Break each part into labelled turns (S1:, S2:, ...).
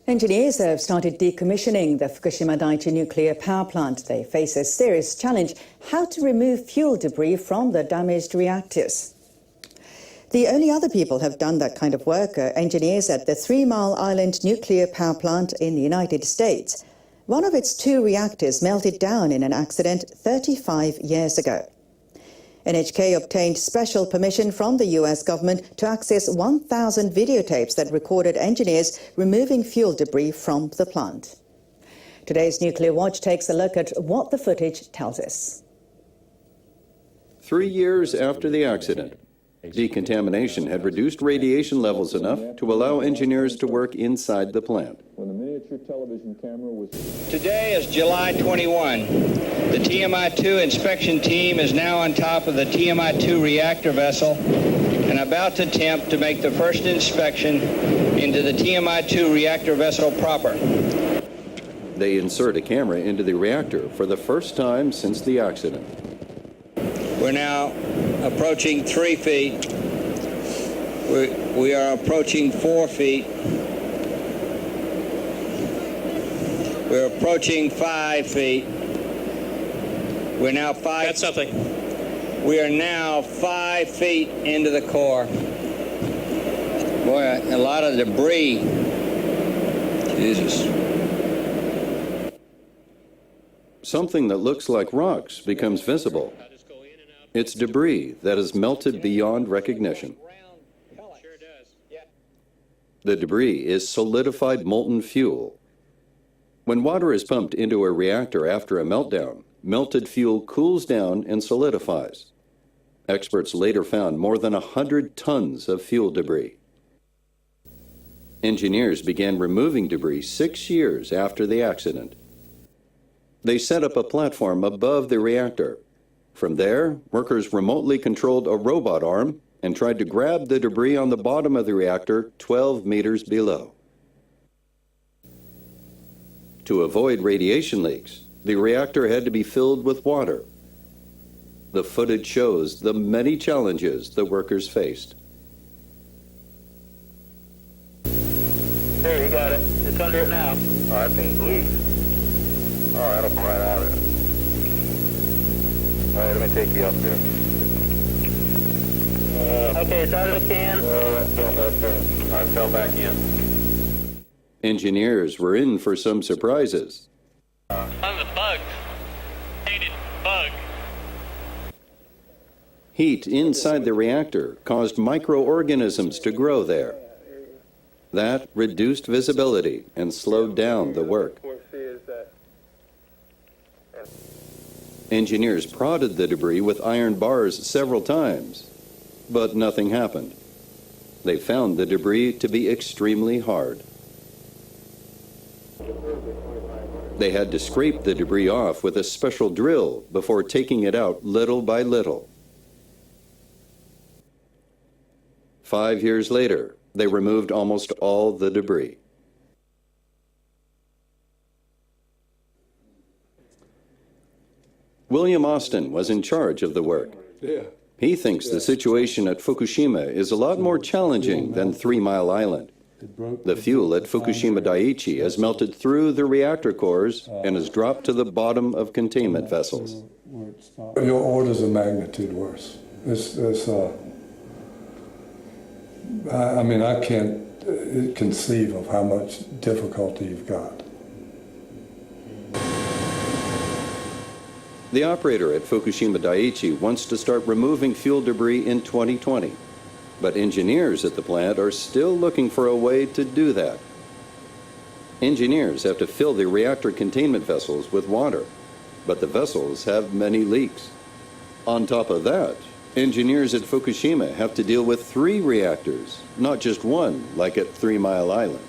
S1: Engineers have started decommissioning the Fukushima Daiichi nuclear power plant. They face a serious challenge: how to remove fuel debris from the damaged reactors. The only other people who have done that kind of work are engineers at the 3 Mile Island nuclear power plant in the United States. One of its 2 reactors melted down in an accident 35 years ago. NHK obtained special permission from the US government to access 1,000 videotapes that recorded engineers removing fuel debris from the plant. Today's Nuclear Watch takes a look at what the footage tells us.
S2: 3 years after the accident, decontamination had reduced radiation levels enough to allow engineers to work inside the plant.
S3: Today is July 21. The TMI-2 inspection team is now on top of the TMI-2 reactor vessel and about to attempt to make the first inspection into the TMI-2 reactor vessel proper.
S2: They insert a camera into the reactor for the first time since the accident.
S3: We're now approaching 3 feet. We are approaching 4 feet. We're approaching 5 feet. We're now 5.
S4: That's something.
S3: We are now 5 feet into the core. Boy, a lot of debris. Jesus.
S2: Something that looks like rocks becomes visible. It's debris that has melted beyond recognition. The debris is solidified molten fuel. When water is pumped into a reactor after a meltdown, melted fuel cools down and solidifies. Experts later found more than 100 tons of fuel debris. Engineers began removing debris 6 years after the accident. They set up a platform above the reactor. From there, workers remotely controlled a robot arm and tried to grab the debris on the bottom of the reactor 12 meters below. To avoid radiation leaks, the reactor had to be filled with water. The footage shows the many challenges the workers faced.
S5: There, you got it. It's under it now. Oh, that thing's loose. Oh, that'll come right out of it. All right, let me take you up there. Okay, it's out of the can. That fell back there. All right, fell back in.
S2: Engineers were in for some surprises.
S4: On the bugs. Hated bug.
S2: Heat inside the reactor caused microorganisms to grow there. That reduced visibility and slowed down the work. Engineers prodded the debris with iron bars several times, but nothing happened. They found the debris to be extremely hard. They had to scrape the debris off with a special drill before taking it out little by little. 5 years later, they removed almost all the debris. William Austin was in charge of the work. He thinks the situation at Fukushima is a lot more challenging than 3 Mile Island. The fuel at Fukushima Daiichi has melted through the reactor cores and has dropped to the bottom of containment vessels.
S6: Your orders of magnitude worse. I mean, I can't conceive of how much difficulty you've got.
S2: The operator at Fukushima Daiichi wants to start removing fuel debris in 2020, but engineers at the plant are still looking for a way to do that. Engineers have to fill the reactor containment vessels with water, but the vessels have many leaks. On top of that, engineers at Fukushima have to deal with 3 reactors, not just one like at 3 Mile Island.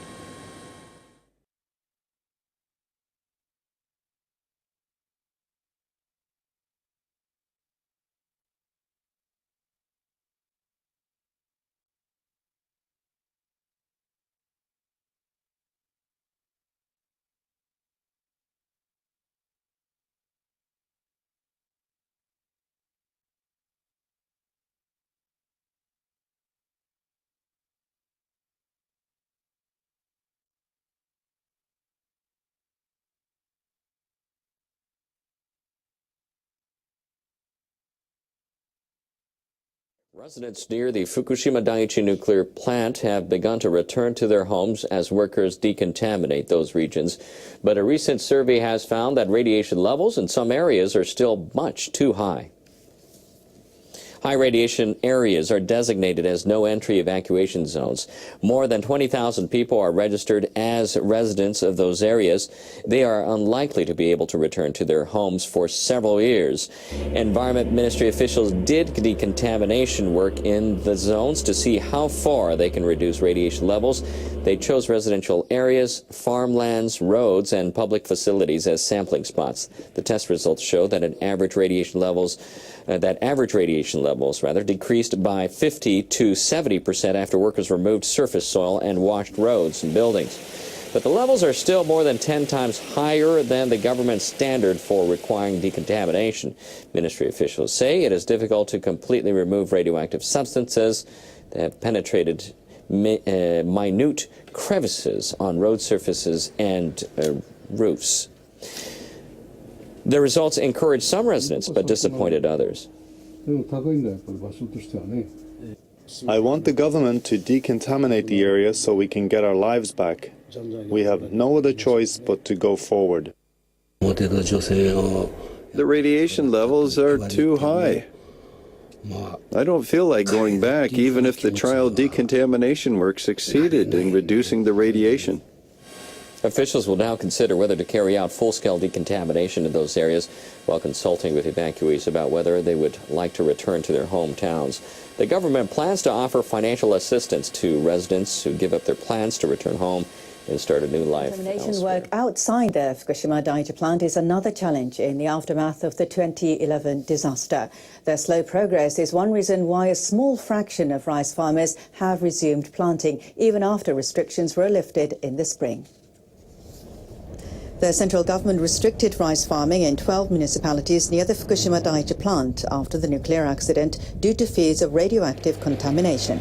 S7: Residents near the Fukushima Daiichi nuclear plant have begun to return to their homes as workers decontaminate those regions. But a recent survey has found that radiation levels in some areas are still much too high. High radiation areas are designated as no-entry evacuation zones. More than 20,000 people are registered as residents of those areas. They are unlikely to be able to return to their homes for several years. Environment Ministry officials did decontamination work in the zones to see how far they can reduce radiation levels. They chose residential areas, farmlands, roads, and public facilities as sampling spots. The test results show that average radiation levels decreased by 50 to 70% after workers removed surface soil and washed roads and buildings. But the levels are still more than 10 times higher than the government standard for requiring decontamination. Ministry officials say it is difficult to completely remove radioactive substances that have penetrated minute crevices on road surfaces and roofs. The results encouraged some residents but disappointed others.
S8: I want the government to decontaminate the area so we can get our lives back. We have no other choice but to go forward.
S2: The radiation levels are too high. I don't feel like going back even if the trial decontamination work succeeded in reducing the radiation.
S7: Officials will now consider whether to carry out full-scale decontamination in those areas while consulting with evacuees about whether they would like to return to their hometowns. The government plans to offer financial assistance to residents who give up their plans to return home and start a new life
S1: Decontamination work outside the Fukushima Daiichi plant is another challenge in the aftermath of the 2011 disaster. The slow progress is one reason why a small fraction of rice farmers have resumed planting, even after restrictions were lifted in the spring. The central government restricted rice farming in 12 municipalities near the Fukushima Daiichi plant after the nuclear accident due to fears of radioactive contamination.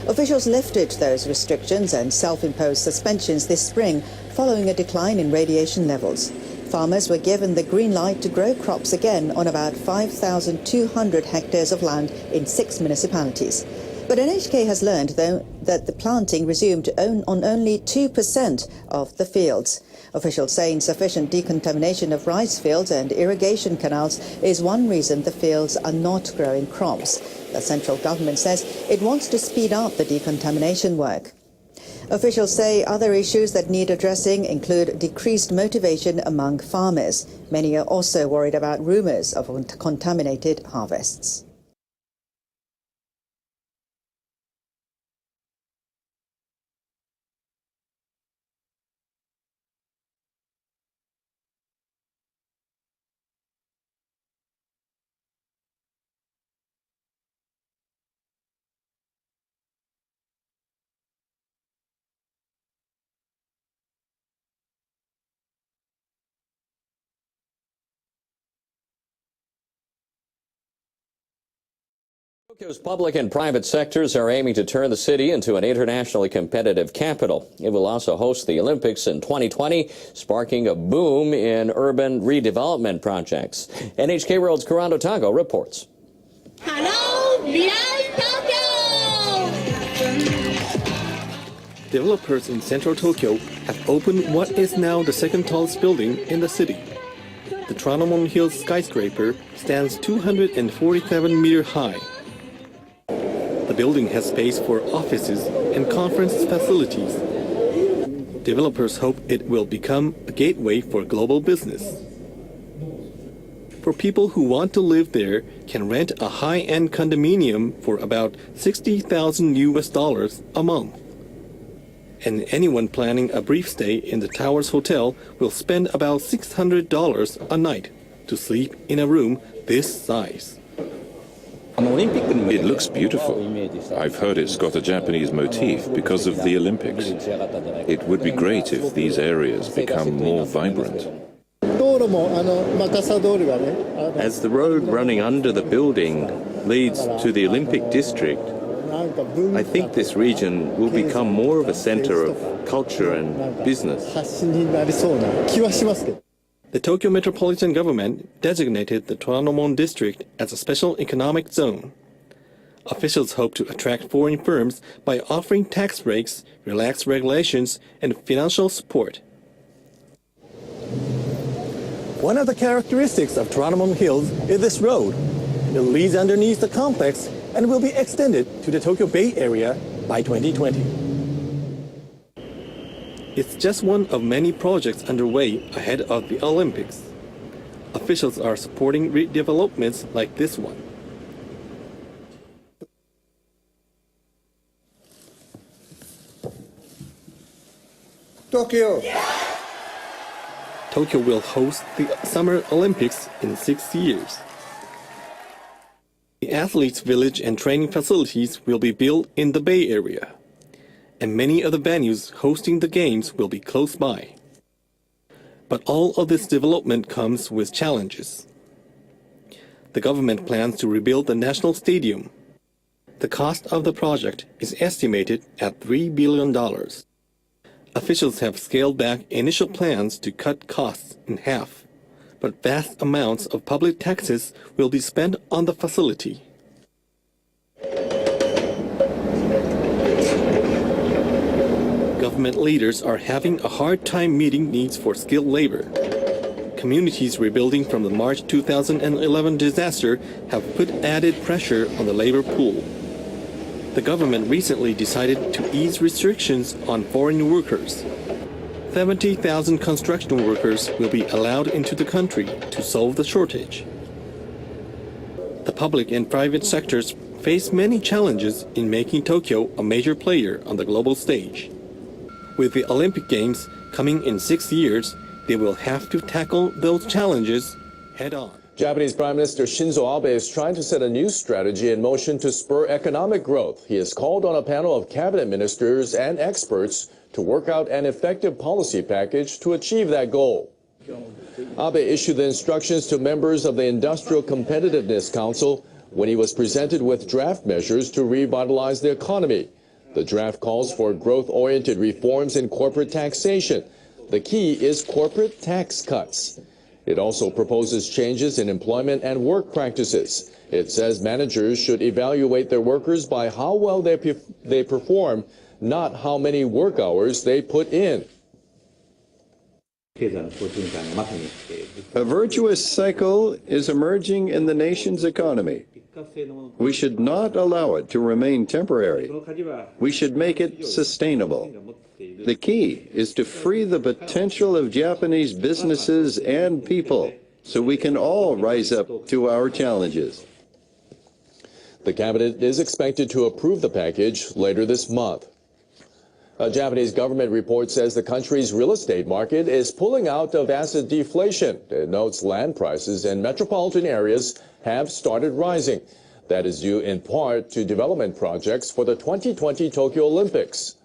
S1: Officials lifted those restrictions and self-imposed suspensions this spring following a decline in radiation levels. Farmers were given the green light to grow crops again on about 5,200 hectares of land in 6 municipalities. But NHK has learned, though, that the planting resumed on only 2% of the fields. Officials say insufficient decontamination of rice fields and irrigation canals is one reason the fields are not growing crops. The central government says it wants to speed up the decontamination work. Officials say other issues that need addressing include decreased motivation among farmers. Many are also worried about rumors of contaminated harvests.
S7: Tokyo's public and private sectors are aiming to turn the city into an internationally competitive capital. It will also host the Olympics in 2020, sparking a boom in urban redevelopment projects. NHK World's Kurando Tago reports.
S9: Hello, Mirai Tokyo!
S10: Developers in central Tokyo have opened what is now the second tallest building in the city. The Toranomon Hills skyscraper stands 247 meters high. The building has space for offices and conference facilities. Developers hope it will become a gateway for global business. For people who want to live there, can rent a high-end condominium for about $60,000 a month. And anyone planning a brief stay in the Towers Hotel will spend about $600 a night to sleep in a room this size.
S11: It looks beautiful. I've heard it's got a Japanese motif because of the Olympics. It would be great if these areas become more vibrant.
S10: As the road running under the building leads to the Olympic district, I think this region will become more of a center of culture and business. The Tokyo Metropolitan Government designated the Toranomon district as a special economic zone. Officials hope to attract foreign firms by offering tax breaks, relaxed regulations, and financial support. One of the characteristics of Toranomon Hills is this road. It leads underneath the complex and will be extended to the Tokyo Bay Area by 2020. It's just one of many projects underway ahead of the Olympics. Officials are supporting redevelopments like this one.
S6: Tokyo!
S10: Tokyo will host the Summer Olympics in 6 years. The athletes' village and training facilities will be built in the Bay Area, and many of the venues hosting the games will be close by. But all of this development comes with challenges. The government plans to rebuild the national stadium. The cost of the project is estimated at $3 billion. Officials have scaled back initial plans to cut costs in half, but vast amounts of public taxes will be spent on the facility. Government leaders are having a hard time meeting needs for skilled labor. Communities rebuilding from the March 2011 disaster have put added pressure on the labor pool. The government recently decided to ease restrictions on foreign workers. 70,000 construction workers will be allowed into the country to solve the shortage. The public and private sectors face many challenges in making Tokyo a major player on the global stage. With the Olympic Games coming in 6 years, they will have to tackle those challenges head on.
S12: Japanese Prime Minister Shinzo Abe is trying to set a new strategy in motion to spur economic growth. He has called on a panel of cabinet ministers and experts to work out an effective policy package to achieve that goal. Abe issued the instructions to members of the Industrial Competitiveness Council when he was presented with draft measures to revitalize the economy. The draft calls for growth-oriented reforms in corporate taxation. The key is corporate tax cuts. It also proposes changes in employment and work practices. It says managers should evaluate their workers by how well they perform, not how many work hours they put in.
S2: A virtuous cycle is emerging in the nation's economy. We should not allow it to remain temporary. We should make it sustainable. The key is to free the potential of Japanese businesses and people so we can all rise up to our challenges.
S12: The cabinet is expected to approve the package later this month. A Japanese government report says the country's real estate market is pulling out of asset deflation. It notes land prices in metropolitan areas have started rising. That is due in part to development projects for the 2020 Tokyo Olympics.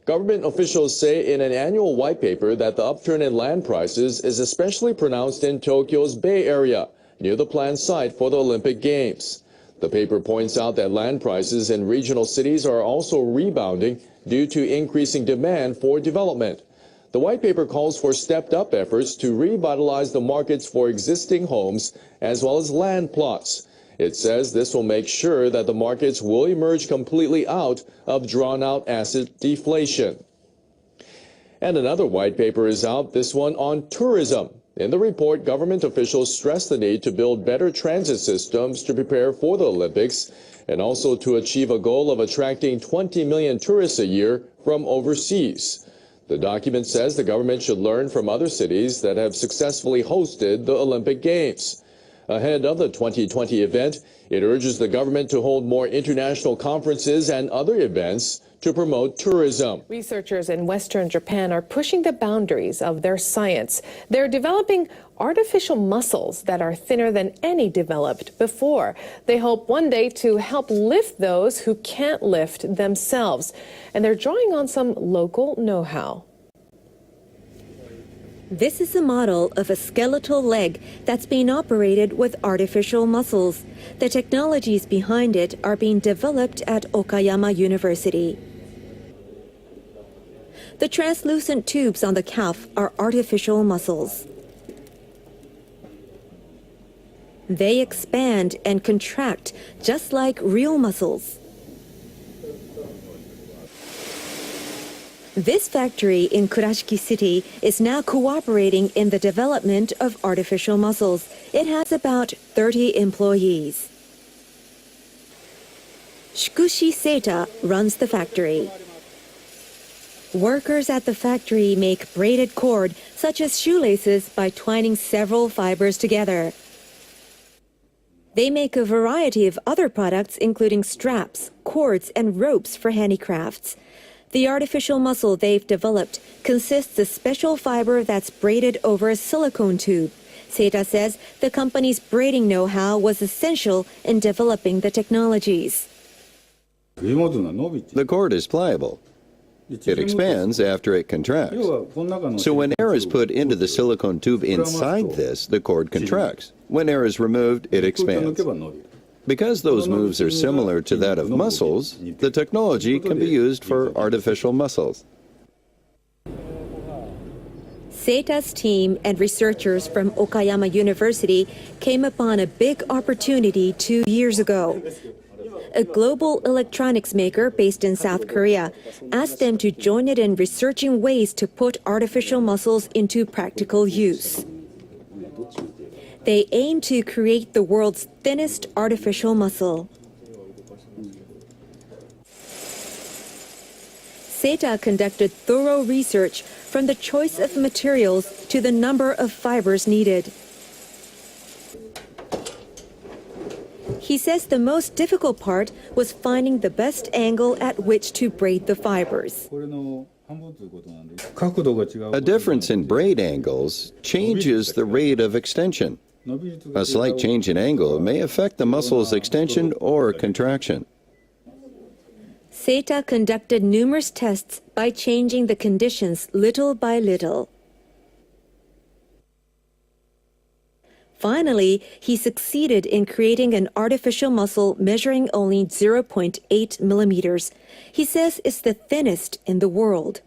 S12: Government officials say in an annual white paper that the upturn in land prices is especially pronounced in Tokyo's Bay Area, near the planned site for the Olympic Games. The paper points out that land prices in regional cities are also rebounding due to increasing demand for development. The white paper calls for stepped-up efforts to revitalize the markets for existing homes as well as land plots. It says this will make sure that the markets will emerge completely out of drawn-out asset deflation. And another white paper is out, this one on tourism. In the report, government officials stress the need to build better transit systems to prepare for the Olympics and also to achieve a goal of attracting 20 million tourists a year from overseas. The document says the government should learn from other cities that have successfully hosted the Olympic Games. Ahead of the 2020 event, it urges the government to hold more international conferences and other events to promote tourism.
S13: Researchers in Western Japan are pushing the boundaries of their science. They're developing artificial muscles that are thinner than any developed before. They hope one day to help lift those who can't lift themselves. And they're drawing on some local know-how.
S14: This is a model of a skeletal leg that's being operated with artificial muscles. The technologies behind it are being developed at Okayama University. The translucent tubes on the calf are artificial muscles. They expand and contract just like real muscles. This factory in Kurashiki City is now cooperating in the development of artificial muscles. It has about 30 employees. Shikushi Seita runs the factory. Workers at the factory make braided cord, such as shoelaces, by twining several fibers together. They make a variety of other products, including straps, cords, and ropes for handicrafts. The artificial muscle they've developed consists of special fiber that's braided over a silicone tube. Seita says the company's braiding know-how was essential in developing the technologies.
S2: The cord is pliable. It expands after it contracts. So when air is put into the silicone tube inside this, the cord contracts. When air is removed, it expands. Because those moves are similar to that of muscles, the technology can be used for artificial muscles.
S14: Seita's team and researchers from Okayama University came upon a big opportunity 2 years ago. A global electronics maker based in South Korea asked them to join it in researching ways to put artificial muscles into practical use. They aim to create the world's thinnest artificial muscle. Seita conducted thorough research from the choice of materials to the number of fibers needed. He says the most difficult part was finding the best angle at which to braid the fibers.
S2: A difference in braid angles changes the rate of extension. A slight change in angle may affect the muscle's extension or contraction.
S14: Seita conducted numerous tests by changing the conditions little by little. Finally, he succeeded in creating an artificial muscle measuring only 0.8 millimeters. He says it's the thinnest in the world.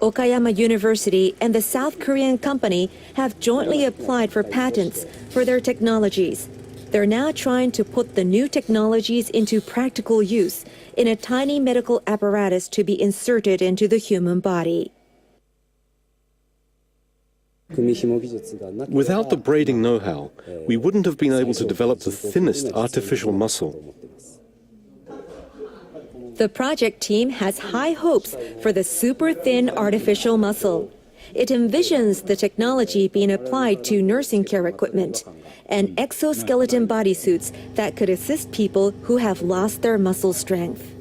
S14: Okayama University and the South Korean company have jointly applied for patents for their technologies. They're now trying to put the new technologies into practical use in a tiny medical apparatus to be inserted into the human body.
S10: Without the braiding know-how, we wouldn't have been able to develop the thinnest artificial muscle.
S14: The project team has high hopes for the super-thin artificial muscle. It envisions the technology being applied to nursing care equipment and exoskeleton bodysuits that could assist people who have lost their muscle strength.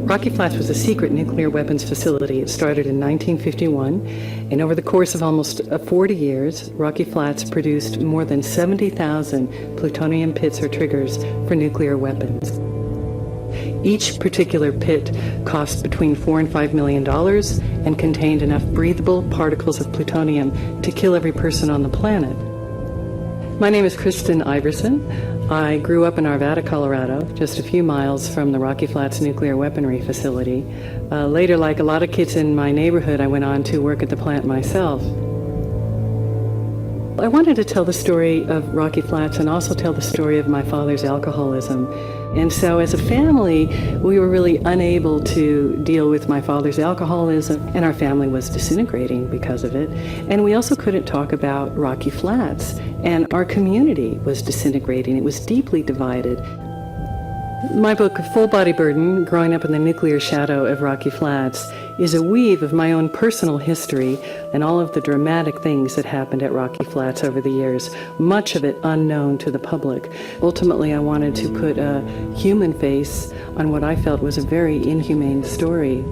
S15: Rocky Flats was a secret nuclear weapons facility. It started in 1951, and over the course of almost 40 years, Rocky Flats produced more than 70,000 plutonium pits or triggers for nuclear weapons. Each particular pit cost between $4 and $5 million and contained enough breathable particles of plutonium to kill every person on the planet. My name is Kristen Iverson. I grew up in Arvada, Colorado, just a few miles from the Rocky Flats nuclear weaponry facility. Later, like a lot of kids in my neighborhood, I went on to work at the plant myself. I wanted to tell the story of Rocky Flats and also tell the story of my father's alcoholism. And so as a family, we were really unable to deal with my father's alcoholism, and our family was disintegrating because of it. And we also couldn't talk about Rocky Flats, and our community was disintegrating. It was deeply divided. My book, Full Body Burden, Growing Up in the Nuclear Shadow of Rocky Flats, is a weave of my own personal history and all of the dramatic things that happened at Rocky Flats over the years, much of it unknown to the public. Ultimately, I wanted to put a human face on what I felt was a very inhumane story.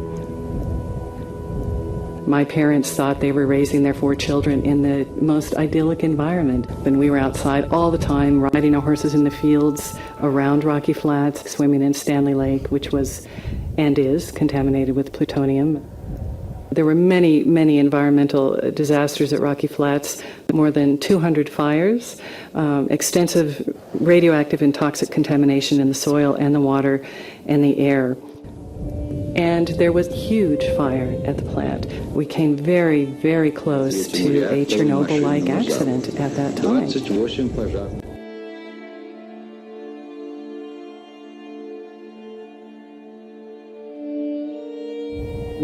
S15: My parents thought they were raising their 4 children in the most idyllic environment. And we were outside all the time, riding our horses in the fields around Rocky Flats, swimming in Stanley Lake, which was and is contaminated with plutonium. There were many, many environmental disasters at Rocky Flats, more than 200 fires, extensive radioactive and toxic contamination in the soil and the water and the air. And there was a huge fire at the plant. We came very, very close to a Chernobyl-like accident at that time.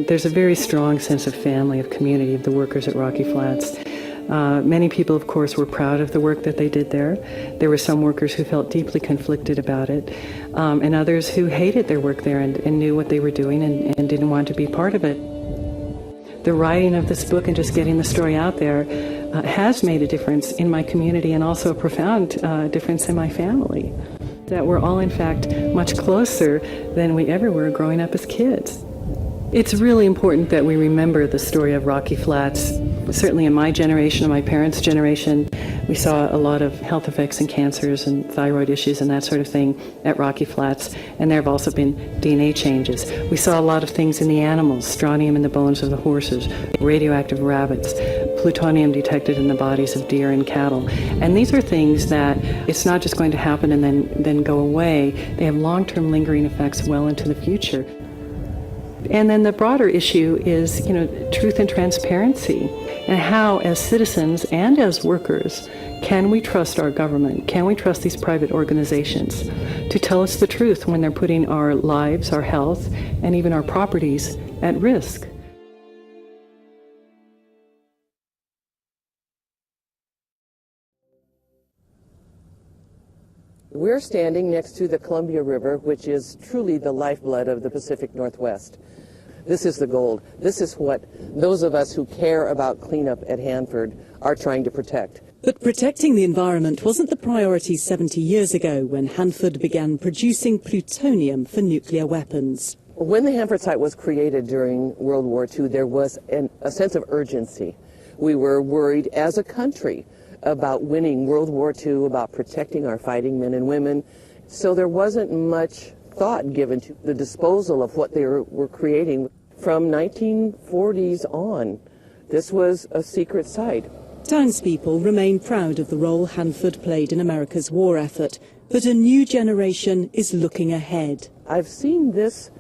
S15: There's a very strong sense of family, of community, of the workers at Rocky Flats. Many people, of course, were proud of the work that they did there. There were some workers who felt deeply conflicted about it, and others who hated their work there and knew what they were doing and didn't want to be part of it. The writing of this book and just getting the story out there has made a difference in my community and also a profound difference in my family. That we're all, in fact, much closer than we ever were growing up as kids. It's really important that we remember the story of Rocky Flats. Certainly in my generation and my parents' generation, we saw a lot of health effects and cancers and thyroid issues and that sort of thing at Rocky Flats, and there have also been DNA changes. We saw a lot of things in the animals, strontium in the bones of the horses, radioactive rabbits, plutonium detected in the bodies of deer and cattle. And these are things that it's not just going to happen and then go away. They have long-term lingering effects well into the future. And then the broader issue is, truth and transparency, and how, as citizens and as workers, can we trust our government? Can we trust these private organizations to tell us the truth when they're putting our lives, our health, and even our properties at risk?
S16: We're standing next to the Columbia River, which is truly the lifeblood of the Pacific Northwest. This is the gold. This is what those of us who care about cleanup at Hanford are trying to protect.
S17: But protecting the environment wasn't the priority 70 years ago when Hanford began producing plutonium for nuclear weapons.
S16: When the Hanford site was created during World War II, there was a sense of urgency. We were worried as a country about winning World War II, about protecting our fighting men and women. So there wasn't much thought given to the disposal of what they were creating. From 1940s on, this was a secret site.
S17: Townspeople remain proud of the role Hanford played in America's war effort, but a new generation is looking ahead.
S16: I've seen this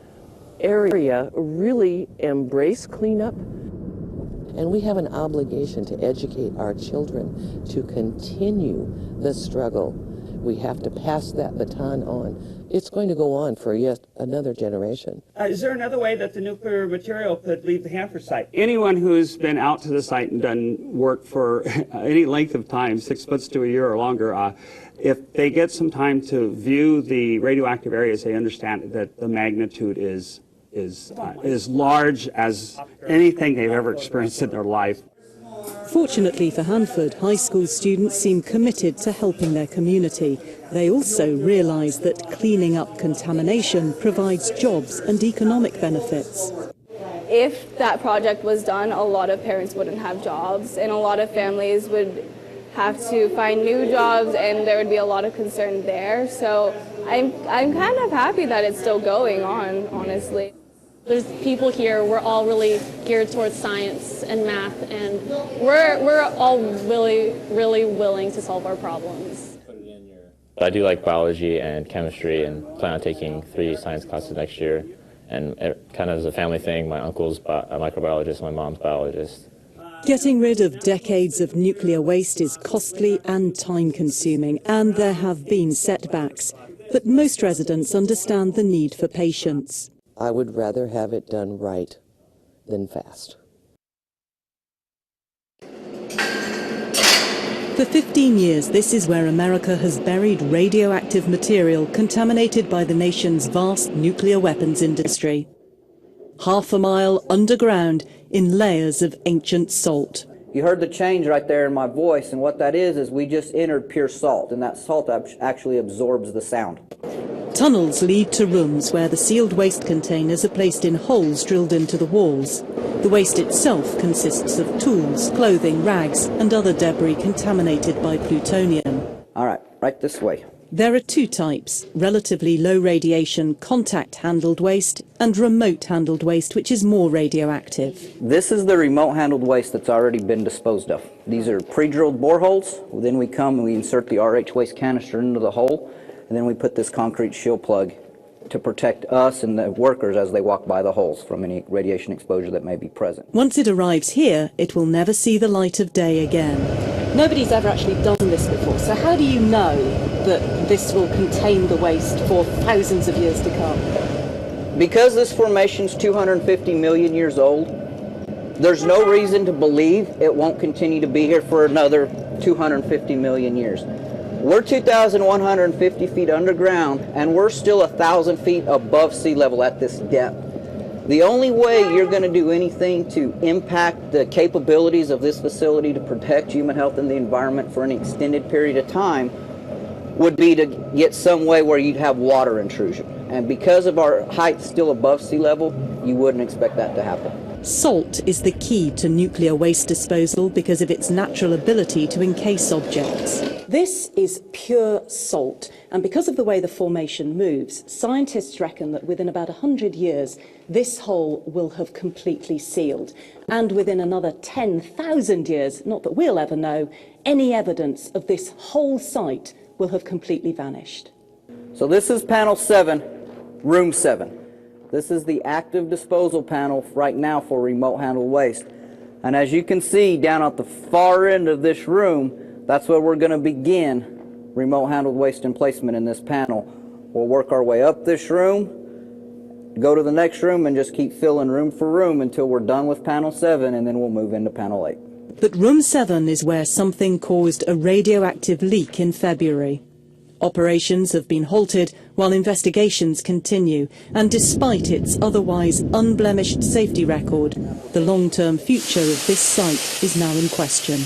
S16: area really embrace cleanup, and we have an obligation to educate our children to continue the struggle. We have to pass that baton on. It's going to go on for yet another generation.
S18: Is there another way that the nuclear material could leave the Hanford site? Anyone who's been out to the site and done work for any length of time, 6 months to a year or longer, if they get some time to view the radioactive areas, they understand that the magnitude is large as anything they've ever experienced in their life.
S17: Fortunately for Hanford, high school students seem committed to helping their community. They also realise that cleaning up contamination provides jobs and economic benefits.
S19: If that project was done, a lot of parents wouldn't have jobs, and a lot of families would have to find new jobs, and there would be a lot of concern there. So I'm kind of happy that it's still going on, honestly.
S20: There's people here, we're all really geared towards science and math, and we're all really, really willing to solve our problems.
S21: I do like biology and chemistry and plan on taking 3 science classes next year. And kind of as a family thing, my uncle's a microbiologist, my mom's biologist.
S17: Getting rid of decades of nuclear waste is costly and time-consuming, and there have been setbacks. but most residents understand the need for patience.
S16: I would rather have it done right than fast.
S17: For 15 years, this is where America has buried radioactive material contaminated by the nation's vast nuclear weapons industry. Half a mile underground in layers of ancient salt.
S3: You heard the change right there in my voice, and what that is we just entered pure salt, and that salt actually absorbs the sound.
S17: Tunnels lead to rooms where the sealed waste containers are placed in holes drilled into the walls. The waste itself consists of tools, clothing, rags, and other debris contaminated by plutonium.
S3: All right this way.
S17: There are two types: relatively low radiation contact-handled waste and remote-handled waste, which is more radioactive.
S3: This is the remote-handled waste that's already been disposed of. These are pre-drilled boreholes. Then we come and we insert the RH waste canister into the hole, and then we put this concrete shield plug to protect us and the workers as they walk by the holes from any radiation exposure that may be present.
S17: Once it arrives here, it will never see the light of day again.
S22: Nobody's ever actually done this before, so how do you know that this will contain the waste for thousands of years to come?
S3: Because this formation's 250 million years old, there's no reason to believe it won't continue to be here for another 250 million years. We're 2,150 feet underground, and we're still 1,000 feet above sea level at this depth. The only way you're going to do anything to impact the capabilities of this facility to protect human health and the environment for an extended period of time would be to get some way where you'd have water intrusion. And because of our height still above sea level, you wouldn't expect that to happen.
S17: Salt is the key to nuclear waste disposal because of its natural ability to encase objects.
S22: This is pure salt, and because of the way the formation moves, scientists reckon that within about 100 years, this hole will have completely sealed. And within another 10,000 years, not that we'll ever know, any evidence of this whole site will have completely vanished.
S3: So this is panel 7, room 7. This is the active disposal panel right now for remote handled waste. And as you can see down at the far end of this room, that's where we're going to begin remote handled waste and placement in this panel. We'll work our way up this room, go to the next room, and just keep filling room for room until we're done with panel 7, and then we'll move into panel 8.
S17: But room 7 is where something caused a radioactive leak in February. Operations have been halted while investigations continue, and despite its otherwise unblemished safety record, the long-term future of this site is now in question.